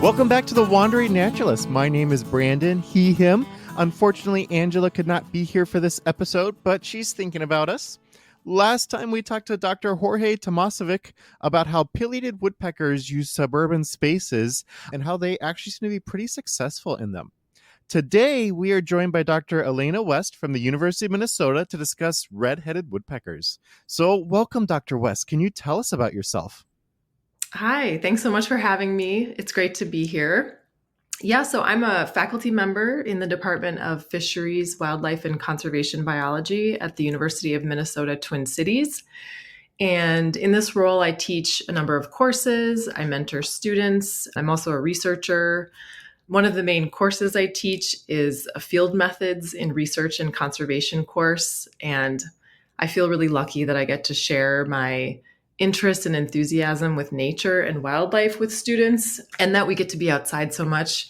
Welcome back to The Wandering Naturalist. My name is Brandon, he, him. Unfortunately, Angela could not be here for this episode, but she's thinking about us. Last time we talked to Dr. Jorge Tomasovic about how pileated woodpeckers use suburban spaces and how they actually seem to be pretty successful in them. Today, we are joined by Dr. Elena West from the University of Minnesota to discuss red-headed woodpeckers. So welcome, Dr. West. Can you tell us about yourself? Hi, thanks so much for having me. It's great to be here. Yeah, so I'm a faculty member in the Department of Fisheries, Wildlife, and Conservation Biology at the University of Minnesota Twin Cities. And in this role, I teach a number of courses, I mentor students, I'm also a researcher. One of the main courses I teach is a field methods in research and conservation course. And I feel really lucky that I get to share my interest and enthusiasm with nature and wildlife with students, and that we get to be outside so much.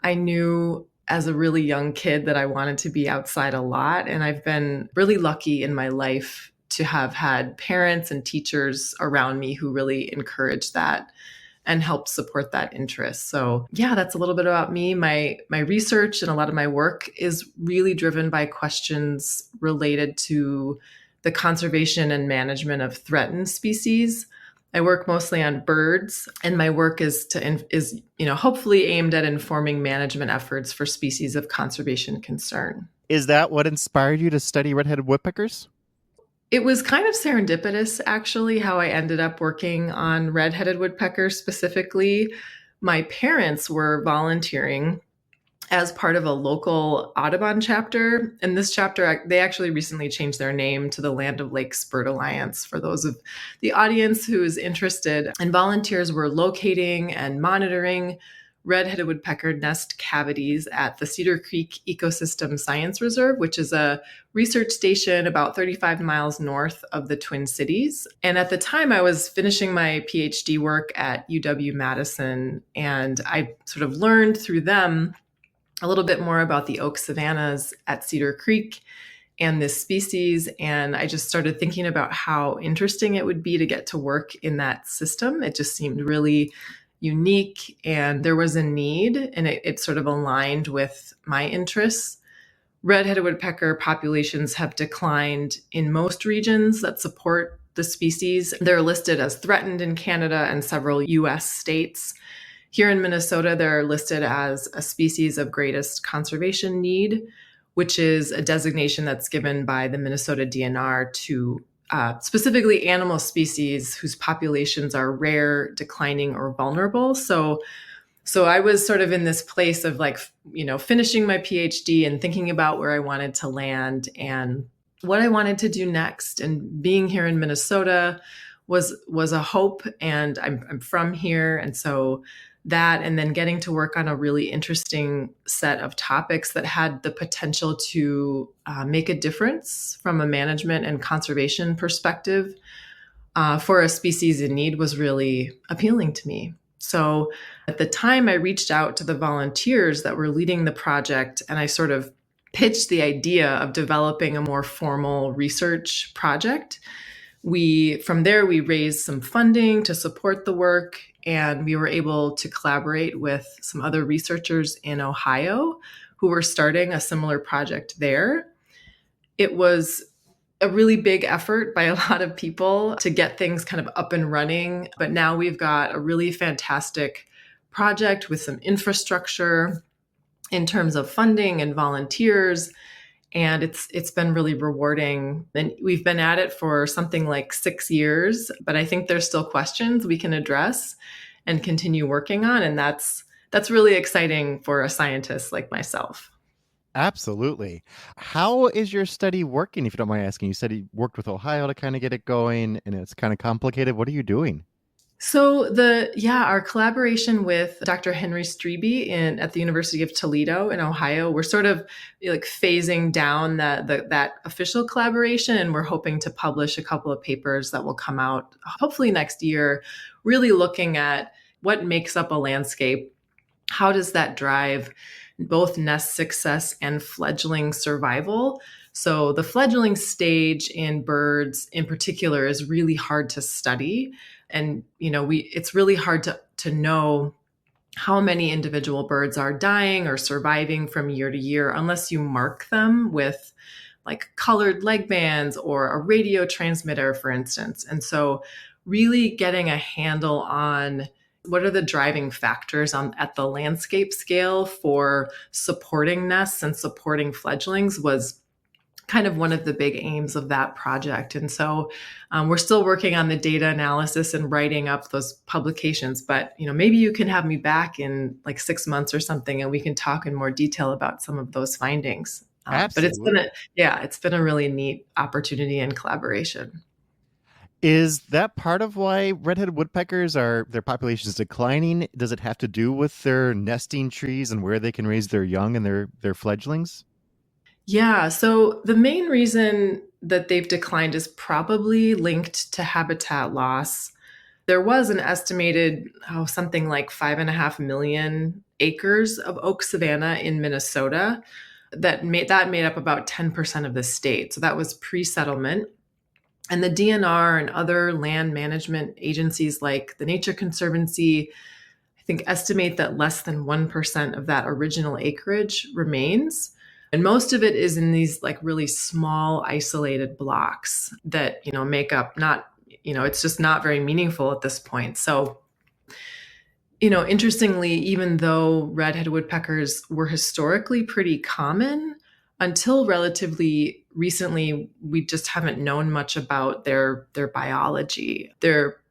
I knew as a really young kid that I wanted to be outside a lot, and I've been really lucky in my life to have had parents and teachers around me who really encouraged that and helped support that interest. So yeah, that's a little bit about me. My research and a lot of my work is really driven by questions related to the conservation and management of threatened species. I work mostly on birds, and my work is hopefully aimed at informing management efforts for species of conservation concern. Is that what inspired you to study red-headed woodpeckers? It was kind of serendipitous, actually, how I ended up working on red-headed woodpeckers specifically. My parents were volunteering as part of a local Audubon chapter. And this chapter, they actually recently changed their name to the Land of Lakes Bird Alliance, for those of the audience who is interested. And volunteers were locating and monitoring red-headed woodpecker nest cavities at the Cedar Creek Ecosystem Science Reserve, which is a research station about 35 miles north of the Twin Cities. And at the time, I was finishing my PhD work at UW-Madison, and I sort of learned through them a little bit more about the oak savannas at Cedar Creek and this species. And I just started thinking about how interesting it would be to get to work in that system. It just seemed really unique, and there was a need, and it sort of aligned with my interests. Red-headed woodpecker populations have declined in most regions that support the species. They're listed as threatened in Canada and several US states. Here in Minnesota, they're listed as a species of greatest conservation need, which is a designation that's given by the Minnesota DNR to specifically animal species whose populations are rare, declining, or vulnerable. So I was sort of in this place of finishing my PhD and thinking about where I wanted to land and what I wanted to do next. And being here in Minnesota was a hope, and I'm from here. And so that, and then getting to work on a really interesting set of topics that had the potential to make a difference from a management and conservation perspective for a species in need was really appealing to me. So at the time, I reached out to the volunteers that were leading the project, and I sort of pitched the idea of developing a more formal research project. From there, we raised some funding to support the work, and we were able to collaborate with some other researchers in Ohio who were starting a similar project there. It was a really big effort by a lot of people to get things kind of up and running, but now we've got a really fantastic project with some infrastructure in terms of funding and volunteers. And it's been really rewarding. And we've been at it for something like 6 years, but I think there's still questions we can address and continue working on. And that's really exciting for a scientist like myself. Absolutely. How is your study working, if you don't mind asking? You said you worked with Ohio to kind of get it going, and it's kind of complicated. What are you doing? So our collaboration with Dr. Henry Strebe at the University of Toledo in Ohio, we're sort of like phasing down that official collaboration, and we're hoping to publish a couple of papers that will come out hopefully next year, really looking at what makes up a landscape. How does that drive both nest success and fledgling survival? So the fledgling stage in birds in particular is really hard to study. And, it's really hard to know how many individual birds are dying or surviving from year to year unless you mark them with like colored leg bands or a radio transmitter, for instance. And so, really getting a handle on what are the driving factors at the landscape scale for supporting nests and supporting fledglings was kind of one of the big aims of that project. And so we're still working on the data analysis and writing up those publications, but maybe you can have me back in like 6 months or something and we can talk in more detail about some of those findings. But Absolutely. it's been a really neat opportunity and collaboration. Is that part of why red-headed woodpeckers are their population is declining? Does it have to do with their nesting trees and where they can raise their young and their fledglings? Yeah, so the main reason that they've declined is probably linked to habitat loss. There was an estimated, something like 5.5 million acres of oak savanna in Minnesota that made up about 10% of the state. So that was pre-settlement. And the DNR and other land management agencies like the Nature Conservancy, I think, estimate that less than 1% of that original acreage remains. And most of it is in these like really small isolated blocks that, make up not, it's just not very meaningful at this point. So, interestingly, even though red-headed woodpeckers were historically pretty common, until relatively recently, we just haven't known much about their biology. They're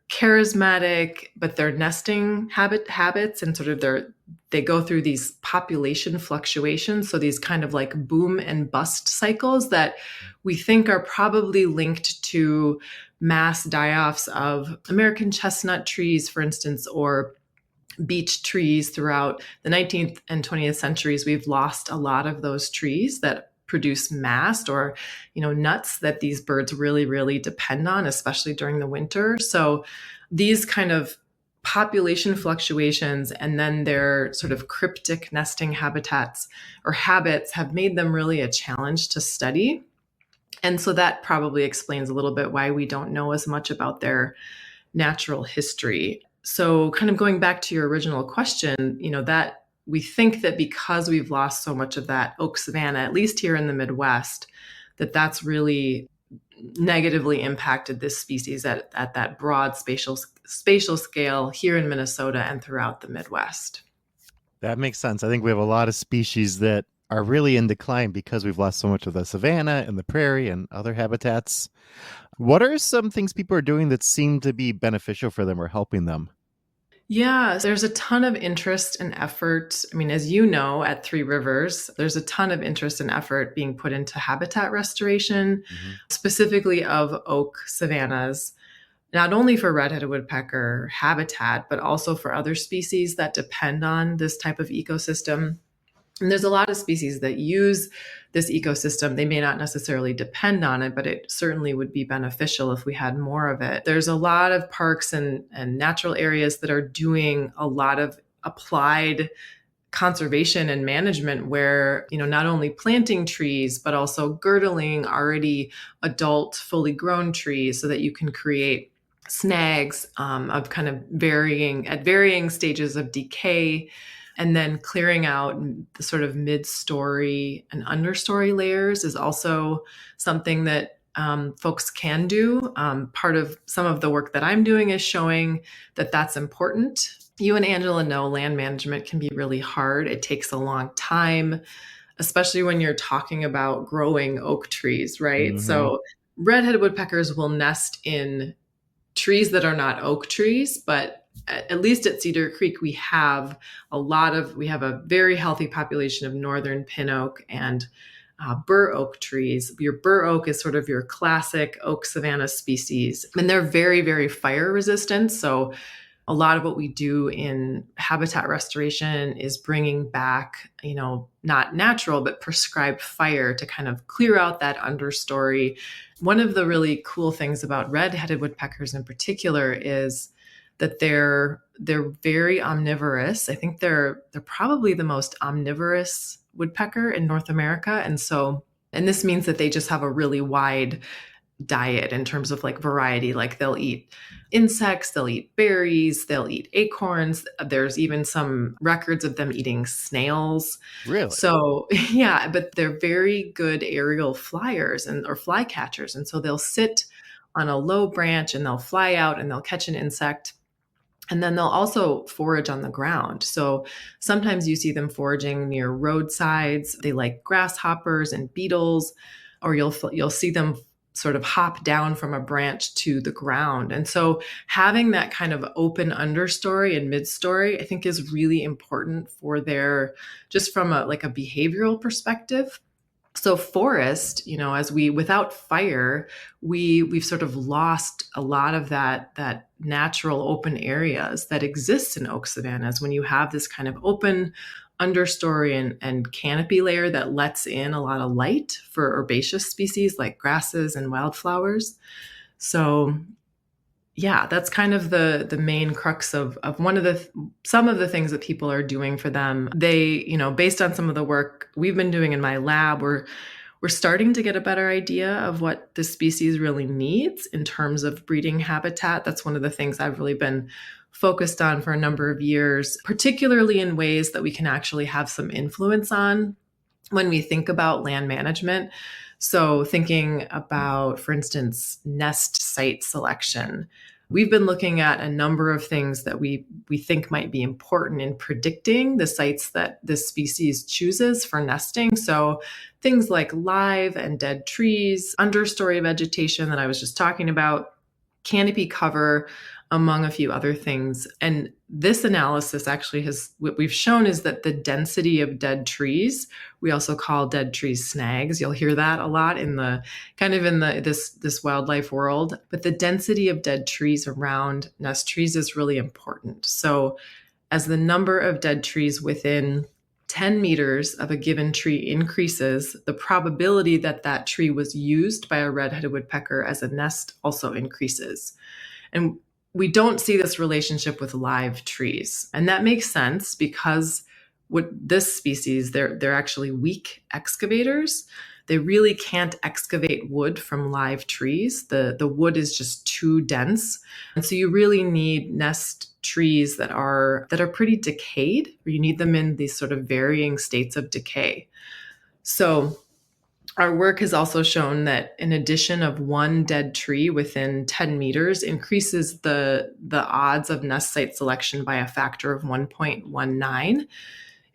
charismatic, but their nesting habits and sort of they go through these population fluctuations. So these kind of like boom and bust cycles that we think are probably linked to mass die-offs of American chestnut trees, for instance, or beech trees throughout the 19th and 20th centuries. We've lost a lot of those trees that produce mast or nuts that these birds really, really depend on, especially during the winter. So these kind of population fluctuations and then their sort of cryptic nesting habitats or habits have made them really a challenge to study. And so that probably explains a little bit why we don't know as much about their natural history. So, kind of going back to your original question, that we think that because we've lost so much of that oak savanna, at least here in the Midwest, that's really negatively impacted this species at that broad spatial scale here in Minnesota and throughout the Midwest. That makes sense. I think we have a lot of species that are really in decline because we've lost so much of the savanna and the prairie and other habitats. What are some things people are doing that seem to be beneficial for them or helping them? Yeah, there's a ton of interest and effort. I mean, as you know, at Three Rivers, there's a ton of interest and effort being put into habitat restoration, Mm-hmm. specifically of oak savannas, not only for red-headed woodpecker habitat, but also for other species that depend on this type of ecosystem. And there's a lot of species that use this ecosystem. They may not necessarily depend on it, but it certainly would be beneficial if we had more of it. There's a lot of parks and natural areas that are doing a lot of applied conservation and management where, not only planting trees, but also girdling already adult, fully grown trees so that you can create snags of kind of varying stages of decay, and then clearing out the sort of mid-story and understory layers is also something that folks can do. Part of some of the work that I'm doing is showing that that's important. You and Angela know land management can be really hard. It takes a long time, especially when you're talking about growing oak trees, right? Mm-hmm. So red-headed woodpeckers will nest in trees that are not oak trees, but at least at Cedar Creek, we have a very healthy population of northern pin oak and bur oak trees. Your bur oak is sort of your classic oak savanna species, and they're very, very fire resistant. So a lot of what we do in habitat restoration is bringing back, not natural, but prescribed fire to kind of clear out that understory. One of the really cool things about red-headed woodpeckers in particular is that they're very omnivorous. I think they're probably the most omnivorous woodpecker in North America. And this means that they just have a really wide diet in terms of like variety. Like they'll eat insects, they'll eat berries, they'll eat acorns. There's even some records of them eating snails. Really? So, yeah, but they're very good aerial flyers and or fly catchers. And so they'll sit on a low branch and they'll fly out and they'll catch an insect. And then they'll also forage on the ground. So sometimes you see them foraging near roadsides. They like grasshoppers and beetles, or you'll see them sort of hop down from a branch to the ground. And so having that kind of open understory and midstory, I think is really important for their, just from a like a behavioral perspective. So forest, as we without fire, we've sort of lost a lot of that natural open areas that exist in oak savannas when you have this kind of open understory and canopy layer that lets in a lot of light for herbaceous species like grasses and wildflowers. So yeah, that's kind of the main crux of one of the some of the things that people are doing for them. They, based on some of the work we've been doing in my lab, we're starting to get a better idea of what the species really needs in terms of breeding habitat. That's one of the things I've really been focused on for a number of years, particularly in ways that we can actually have some influence on when we think about land management. So, thinking about, for instance, nest site selection. We've been looking at a number of things that we think might be important in predicting the sites that this species chooses for nesting. So, things like live and dead trees, understory vegetation that I was just talking about, canopy cover, among a few other things. And this analysis actually has, what we've shown is that the density of dead trees, we also call dead trees snags. You'll hear that a lot in the kind of in the this wildlife world, but the density of dead trees around nest trees is really important. So as the number of dead trees within 10 meters of a given tree increases, the probability that that tree was used by a red-headed woodpecker as a nest also increases. And we don't see this relationship with live trees. And that makes sense because with this species, they're actually weak excavators. They really can't excavate wood from live trees. The wood is just too dense. And so you really need nest trees that are pretty decayed, or you need them in these sort of varying states of decay. So our work has also shown that an addition of one dead tree within 10 meters increases the odds of nest site selection by a factor of 1.19.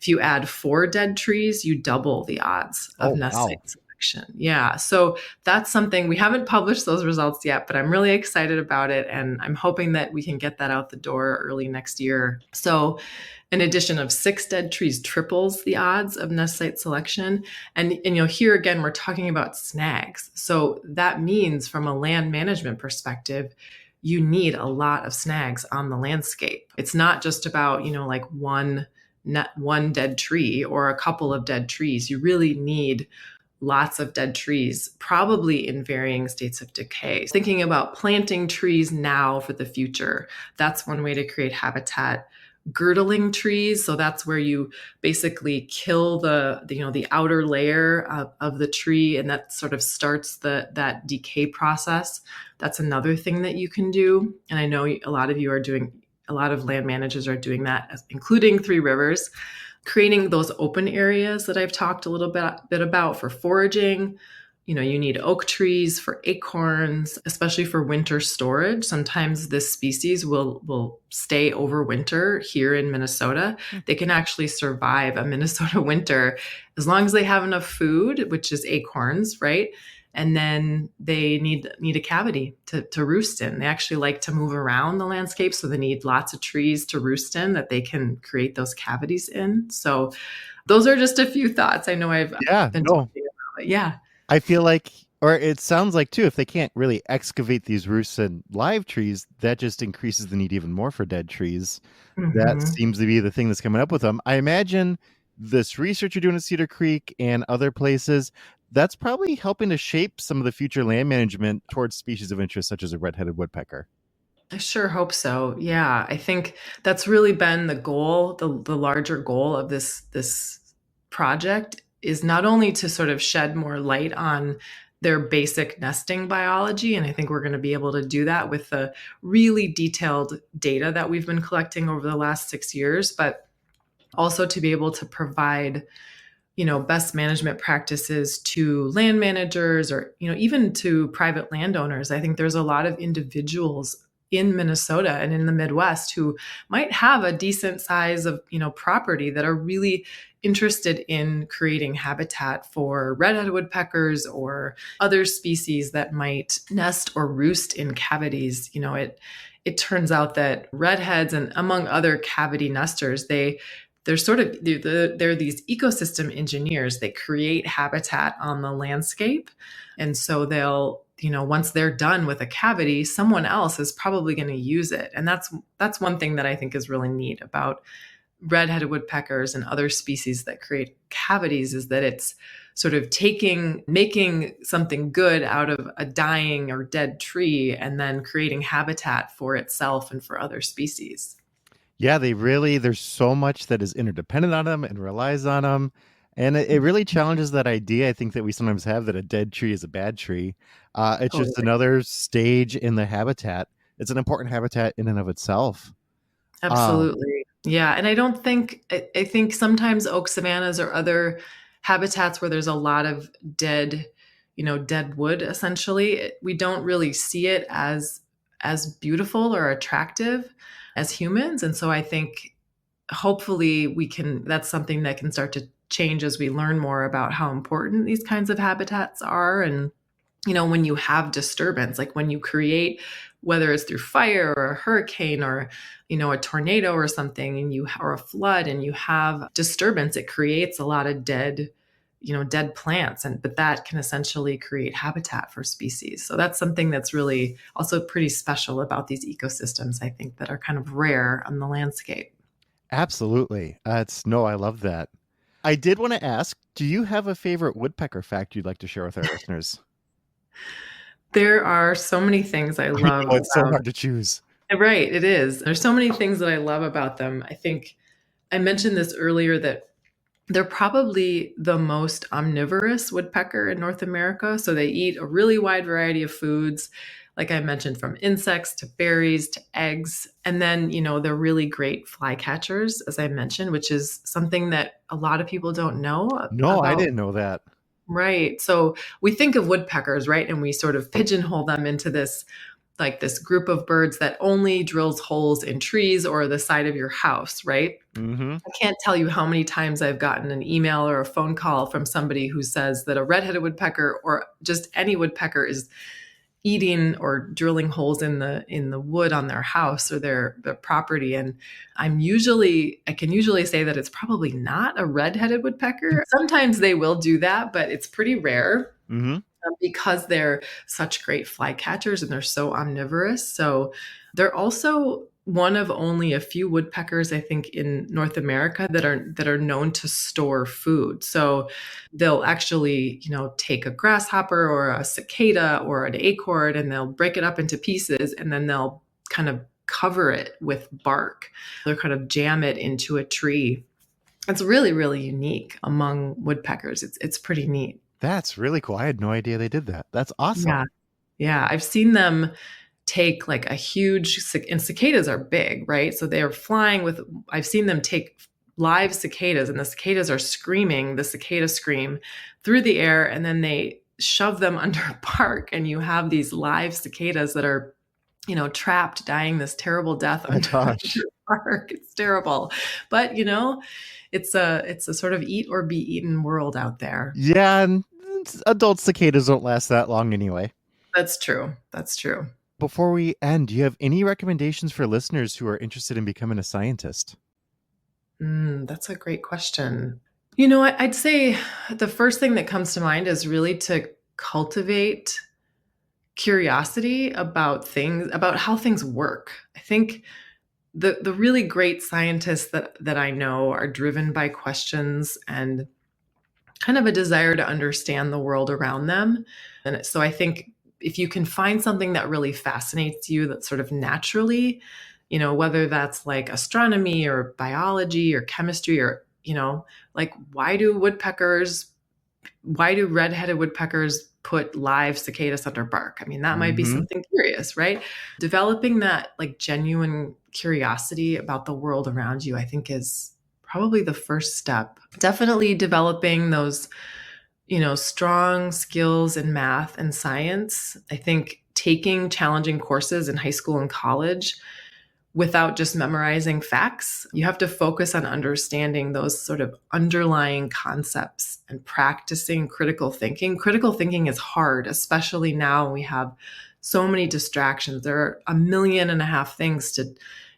If you add 4 dead trees, you double the odds of Oh, nest wow. site selection. Yeah. So that's something we haven't published those results yet, but I'm really excited about it. And I'm hoping that we can get that out the door early next year. So an addition of 6 dead trees triples the odds of nest site selection. And you'll hear again, we're talking about snags. So that means from a land management perspective, you need a lot of snags on the landscape. It's not just about, like one dead tree or a couple of dead trees. You really need lots of dead trees, probably in varying states of decay. Thinking about planting trees now for the future, that's one way to create habitat. Girdling trees, so that's where you basically kill the outer layer of the tree, and that sort of starts that decay process. That's another thing that you can do, and I know a lot of land managers are doing that, including Three Rivers, creating those open areas that I've talked a little bit about for foraging. You need oak trees for acorns, especially for winter storage. Sometimes this species will stay over winter here in Minnesota. They can actually survive a Minnesota winter as long as they have enough food, which is acorns, right? And then they need a cavity to roost in. They actually like to move around the landscape, so they need lots of trees to roost in that they can create those cavities in. So those are just a few thoughts. I know I've Yeah, been no. talking about, yeah. I feel like, or it sounds like too, if they can't really excavate these roosts in live trees, that just increases the need even more for dead trees. That Mm-hmm. seems to be the thing that's coming up with them. I imagine this research you're doing at Cedar Creek and other places, that's probably helping to shape some of the future land management towards species of interest, such as a red-headed woodpecker. I sure hope so. Yeah, I think that's really been the goal, the larger goal of this project is not only to sort of shed more light on their basic nesting biology. And I think we're going to be able to do that with the really detailed data that we've been collecting over the last 6 years, but also to be able to provide, best management practices to land managers or, even to private landowners. I think there's a lot of individuals in Minnesota and in the Midwest who might have a decent size of, property that are really interested in creating habitat for red-headed woodpeckers or other species that might nest or roost in cavities. It turns out that redheads and among other cavity nesters, they're these ecosystem engineers. They create habitat on the landscape. And so they'll, once they're done with a cavity, someone else is probably going to use it. And that's one thing that I think is really neat about red-headed woodpeckers and other species that create cavities, is that it's sort of making something good out of a dying or dead tree and then creating habitat for itself and for other species. Yeah, there's so much that is interdependent on them and relies on them. And it really challenges that idea, I think, that we sometimes have that a dead tree is a bad tree. It's just Totally. another stage in the habitat. It's an important habitat in and of itself. Uh, Absolutely. Yeah. And I think sometimes oak savannas or other habitats where there's a lot of dead wood, essentially, we don't really see it as beautiful or attractive as humans. And so I think hopefully that's something that can start to change as we learn more about how important these kinds of habitats are. And when you have disturbance, like when you create, whether it's through fire or a hurricane or, a tornado or something, or a flood, and you have disturbance, it creates a lot of dead plants. But that can essentially create habitat for species. So that's something that's really also pretty special about these ecosystems, I think, that are kind of rare on the landscape. Absolutely. No, I love that. I did want to ask, do you have a favorite woodpecker fact you'd like to share with our listeners? There are so many things I I love know it's so about. hard to choose. Right, it is. There's so many things that I love about them. I think I mentioned this earlier, that they're probably the most omnivorous woodpecker in North America. So they eat a really wide variety of foods, like I mentioned, from insects to berries to eggs. And then, they're really great flycatchers, as I mentioned, which is something that a lot of people don't know No, I about. didn't know that. Right. So we think of woodpeckers, right? And we sort of pigeonhole them into this group of birds that only drills holes in trees or the side of your house, right? Mm-hmm. I can't tell you how many times I've gotten an email or a phone call from somebody who says that a red-headed woodpecker or just any woodpecker is eating or drilling holes in the wood on their house or their property. And I can usually say that it's probably not a red-headed woodpecker. Sometimes they will do that, but it's pretty rare, Mm-hmm. because they're such great flycatchers and they're so omnivorous. So they're also one of only a few woodpeckers, I think, in North America that are known to store food. So they'll actually, take a grasshopper or a cicada or an acorn, and they'll break it up into pieces, and then they'll kind of cover it with bark. They'll kind of jam it into a tree. It's really, really unique among woodpeckers. It's pretty neat. That's really cool. I had no idea they did that. That's awesome. Yeah. Yeah. I've seen them take like a huge, and cicadas are big, right? So they are flying with, I've seen them take live cicadas, and the cicadas are screaming the cicada scream through the air, and then they shove them under a park, and you have these live cicadas that are, trapped, dying this terrible death Oh my under gosh. a park. It's terrible. But, it's a sort of eat or be eaten world out there. Yeah, and adult cicadas don't last that long anyway. That's true. That's true. Before we end, do you have any recommendations for listeners who are interested in becoming a scientist? That's a great question. I'd say the first thing that comes to mind is really to cultivate curiosity about things, about how things work. I think the really great scientists that I know are driven by questions and kind of a desire to understand the world around them. And so I think if you can find something that really fascinates you, that sort of naturally, whether that's like astronomy or biology or chemistry or, like why do woodpeckers why do red-headed woodpeckers put live cicadas under bark? I mean, that might be Mm-hmm. something curious, right? Developing that like genuine curiosity about the world around you, I think is probably the first step. Definitely developing those, strong skills in math and science. I think taking challenging courses in high school and college without just memorizing facts. You have to focus on understanding those sort of underlying concepts and practicing critical thinking. Critical thinking is hard, especially now we have so many distractions. There are 1.5 million things to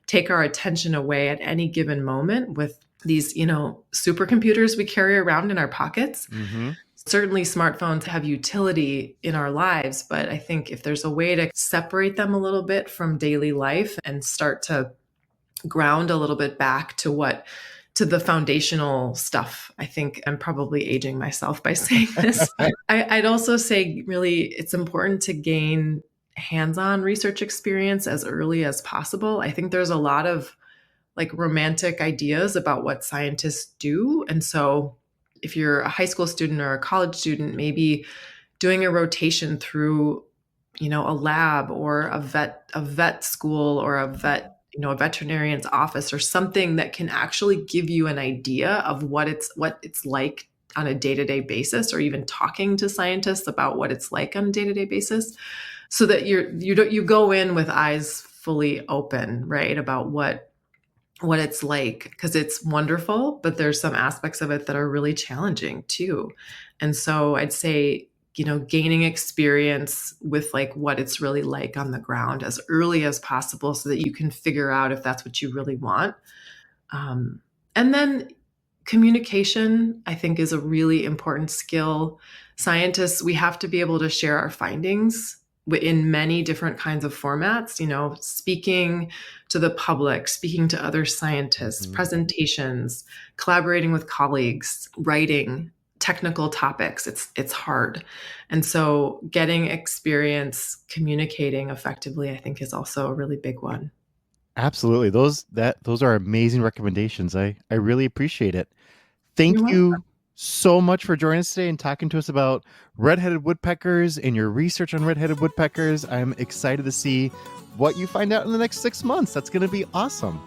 take our attention away at any given moment with these, supercomputers we carry around in our pockets. Mm-hmm. Certainly, smartphones have utility in our lives, but I think if there's a way to separate them a little bit from daily life and start to ground a little bit back to the foundational stuff, I think I'm probably aging myself by saying this. I'd also say really it's important to gain hands-on research experience as early as possible. I think there's a lot of like romantic ideas about what scientists do. And so if you're a high school student or a college student, maybe doing a rotation through, a lab or a vet school or a veterinarian's office or something that can actually give you an idea of what it's like on a day-to-day basis, or even talking to scientists about what it's like on a day-to-day basis, so that you go in with eyes fully open, right, about what it's like, because it's wonderful, but there's some aspects of it that are really challenging too. And so I'd say, gaining experience with like what it's really like on the ground as early as possible so that you can figure out if that's what you really want. And then communication, I think, is a really important skill. Scientists, we have to be able to share our findings in many different kinds of formats, speaking to the public, speaking to other scientists, presentations, collaborating with colleagues, writing technical topics. It's hard. And so getting experience communicating effectively, I think, is also a really big one. Absolutely. Those are amazing recommendations. I really appreciate it. Thank You're welcome. you so much for joining us today and talking to us about red-headed woodpeckers and your research on red-headed woodpeckers. I'm excited to see what you find out in the next 6 months. That's going to be awesome.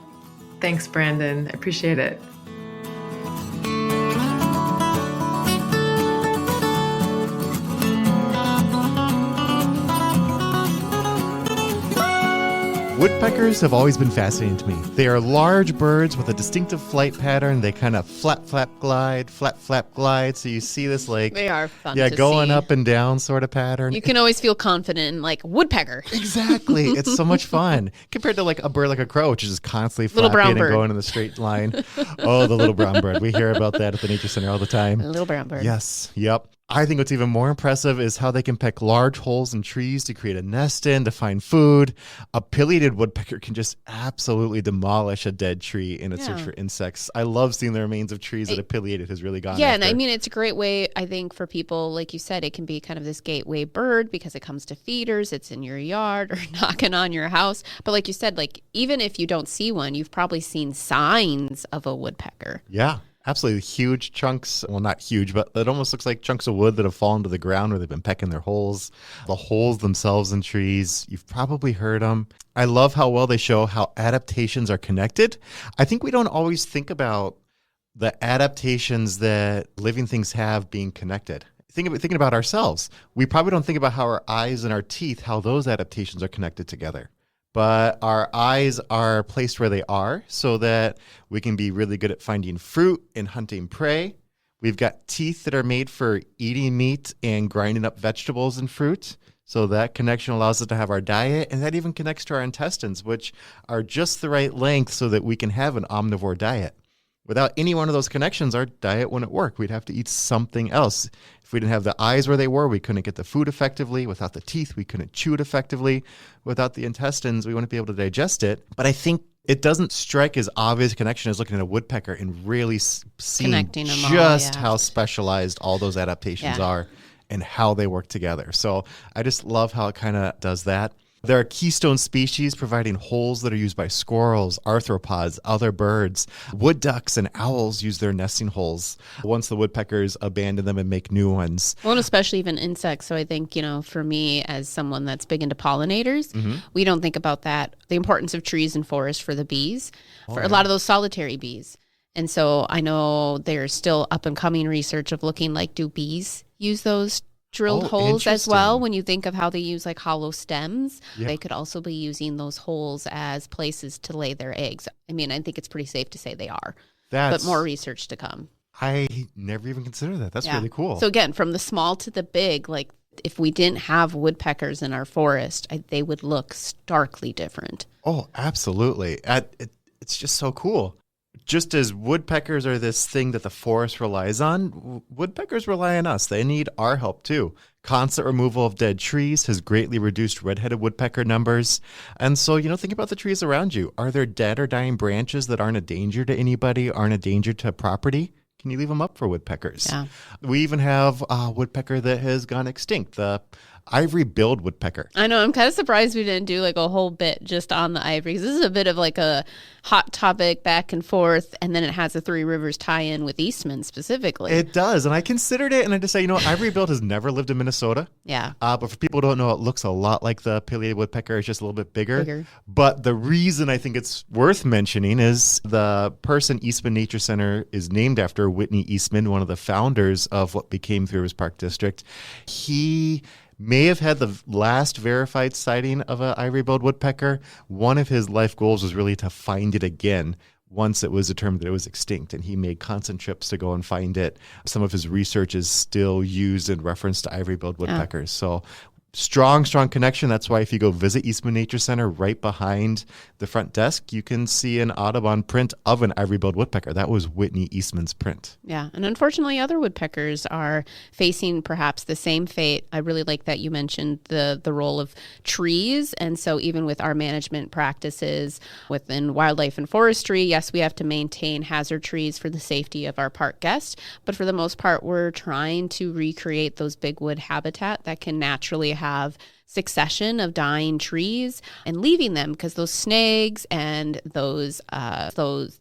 Thanks, Brandon. I appreciate it. Woodpeckers have always been fascinating to me. They are large birds with a distinctive flight pattern. They kind of flap, flap, glide. So you see this like... They are fun to going see. up and down sort of pattern. You can always feel confident in like woodpecker. Exactly. It's so much fun compared to like a bird like a crow, which is just constantly Little brown flapping and bird. going in the straight line. Oh, the little brown bird. We hear about that at the Nature Center all the time. A little brown bird. Yes. Yep. I think what's even more impressive is how they can peck large holes in trees to create a nest in, to find food. A pileated woodpecker can just absolutely demolish a dead tree in its search for insects. I love seeing the remains of trees that a pileated has really gone Yeah, after. and I mean, it's a great way, I think, for people, like you said, it can be kind of this gateway bird because it comes to feeders, it's in your yard or knocking on your house. But like you said, like even if you don't see one, you've probably seen signs of a woodpecker. Yeah. Absolutely huge chunks. Well, not huge, but it almost looks like chunks of wood that have fallen to the ground where they've been pecking their holes. The holes themselves in trees, you've probably heard them. I love how well they show how adaptations are connected. I think we don't always think about the adaptations that living things have being connected. Thinking about ourselves, we probably don't think about how our eyes and our teeth, how those adaptations are connected together. But our eyes are placed where they are so that we can be really good at finding fruit and hunting prey. We've got teeth that are made for eating meat and grinding up vegetables and fruit. So that connection allows us to have our diet, and that even connects to our intestines, which are just the right length so that we can have an omnivore diet. Without any one of those connections, our diet wouldn't work. We'd have to eat something else. If we didn't have the eyes where they were, we couldn't get the food effectively. Without the teeth, we couldn't chew it effectively. Without the intestines, we wouldn't be able to digest it. But I think it doesn't strike as obvious a connection as looking at a woodpecker and really seeing Connecting them all, just yeah. how specialized all those adaptations are and how they work together. So I just love how it kind of does that. They're a keystone species, providing holes that are used by squirrels, arthropods, other birds. Wood ducks and owls use their nesting holes once the woodpeckers abandon them and make new ones. Well, and especially even insects. So I think, for me as someone that's big into pollinators, we don't think about that, the importance of trees and forests for the bees, for a lot of those solitary bees. And so I know there's still up and coming research of looking like, do bees use those drilled holes as well? When you think of how they use like hollow stems, they could also be using those holes as places to lay their eggs. I mean, I think it's pretty safe to say they are, but more research to come. I never even considered that. That's really cool. So again, from the small to the big, like if we didn't have woodpeckers in our forest, they would look starkly different. Oh, absolutely. It's just so cool. Just as woodpeckers are this thing that the forest relies on, woodpeckers rely on us. They need our help too. Constant removal of dead trees has greatly reduced red-headed woodpecker numbers. And so, think about the trees around you. Are there dead or dying branches that aren't a danger to anybody, aren't a danger to property? Can you leave them up for woodpeckers? Yeah. We even have a woodpecker that has gone extinct, the ivory-billed woodpecker. I know. I'm kind of surprised we didn't do like a whole bit just on the ivory, because this is a bit of like a hot topic back and forth, and then it has a Three Rivers tie-in with Eastman specifically. It does, and I considered it, and I just say, ivory-billed has never lived in Minnesota. Yeah. But for people who don't know, it looks a lot like the pileated woodpecker. It's just a little bit bigger. But the reason I think it's worth mentioning is the person Eastman Nature Center is named after, Whitney Eastman, one of the founders of what became Three Rivers Park District. He may have had the last verified sighting of an ivory-billed woodpecker. One of his life goals was really to find it again once it was determined that it was extinct, and he made constant trips to go and find it. Some of his research is still used in reference to ivory-billed woodpeckers. So strong connection. That's why if you go visit Eastman Nature Center, right behind the front desk, you can see an Audubon print of an ivory-billed woodpecker. That was Whitney Eastman's print. Yeah, and unfortunately, other woodpeckers are facing perhaps the same fate. I really like that you mentioned the role of trees, and so even with our management practices within wildlife and forestry, yes, we have to maintain hazard trees for the safety of our park guests, but for the most part, we're trying to recreate those big wood habitat that can naturally have succession of dying trees and leaving them, because those snags and those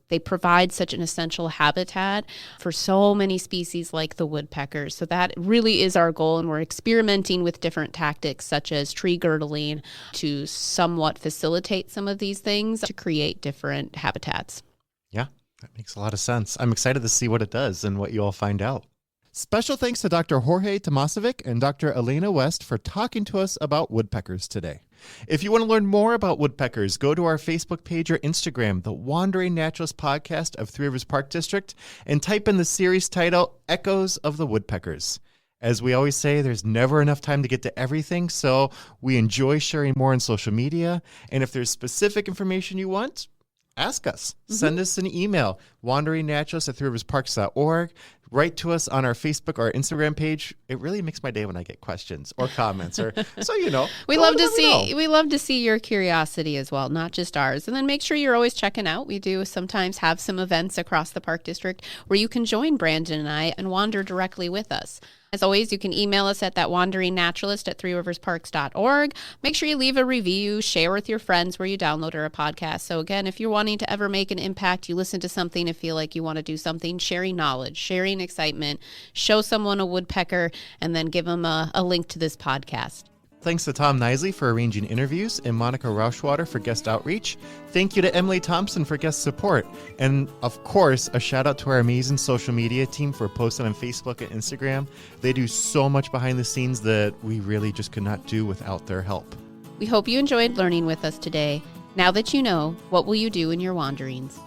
they provide such an essential habitat for so many species like the woodpeckers. So that really is our goal, and we're experimenting with different tactics such as tree girdling to somewhat facilitate some of these things to create different habitats. Yeah, that makes a lot of sense. I'm excited to see what it does and what you all find out. Special thanks to Dr. Jorge Tomasovic and Dr. Elena West for talking to us about woodpeckers today. If you want to learn more about woodpeckers, go to our Facebook page or Instagram, the Wandering Naturalist Podcast of Three Rivers Park District, and type in the series title, Echoes of the Woodpeckers. As we always say, there's never enough time to get to everything, so we enjoy sharing more on social media. And if there's specific information you want, ask us. Send us an email, wanderingnaturalist@threeriversparks.org. Write to us on our Facebook or Instagram page. It really makes my day when I get questions or comments, or so We love to see your curiosity as well, not just ours. And then make sure you're always checking out. We do sometimes have some events across the park district where you can join Brandon and I and wander directly with us. As always, you can email us at thatwanderingnaturalist@threeriversparks.org. Make sure you leave a review, share with your friends where you download our podcast. So again, if you're wanting to ever make an impact, you listen to something and feel like you want to do something, sharing knowledge, sharing excitement, show someone a woodpecker, and then give them a link to this podcast. Thanks to Tom Knisley for arranging interviews and Monica Rauschwater for guest outreach. Thank you to Emily Thompson for guest support. And of course, a shout out to our amazing social media team for posting on Facebook and Instagram. They do so much behind the scenes that we really just could not do without their help. We hope you enjoyed learning with us today. Now that you know, what will you do in your wanderings?